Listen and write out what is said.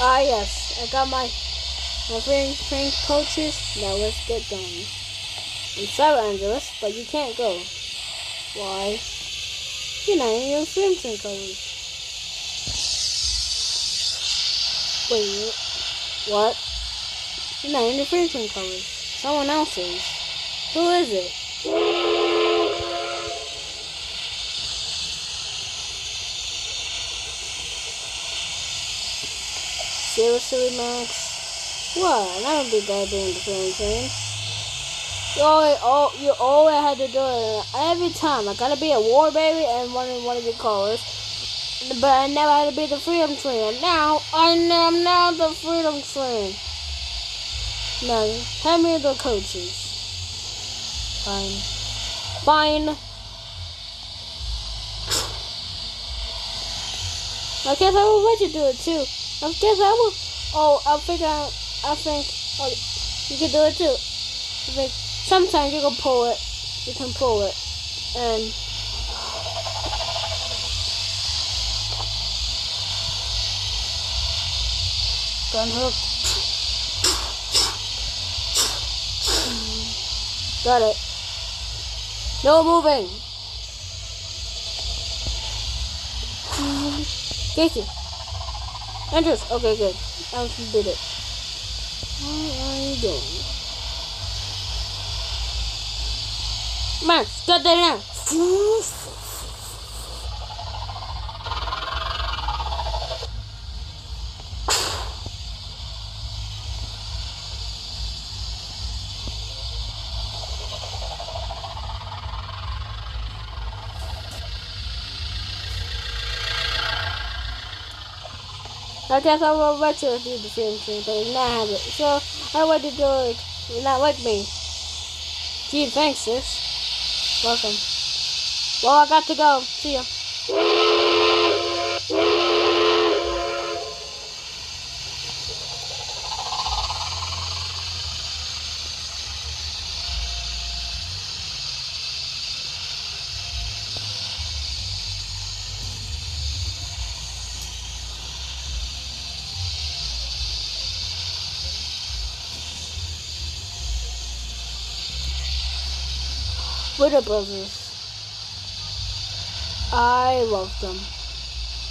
Ah, yes. I got my friend coaches. Now let's get going. I'm sorry, Angelus, but you can't go. Why? You're not in your crimson colors. Wait, what? You're not in your crimson colors. Someone else is. Who is it? Seriously, Max? What? I don't think I've been the same thing. You always had to do it every time. I gotta be a war baby and one of your colors. But I never had to be the freedom train. Now I am now the freedom train. Now hand me the coaches. Fine. I guess I will let you do it too. I guess I will. Oh, I think you can do it too. I think sometimes you can pull it. You can pull it. And gun hook. Got it. No moving. Casey. Andrews. Okay, good. I did it. What are you doing? Max, get that now. I guess I will let you do the same thing, but it's not habit. So I want to do it. You're not like me. Gee, thanks, sis. Welcome. Well, I got to go. See ya. Witter Brothers. I love them.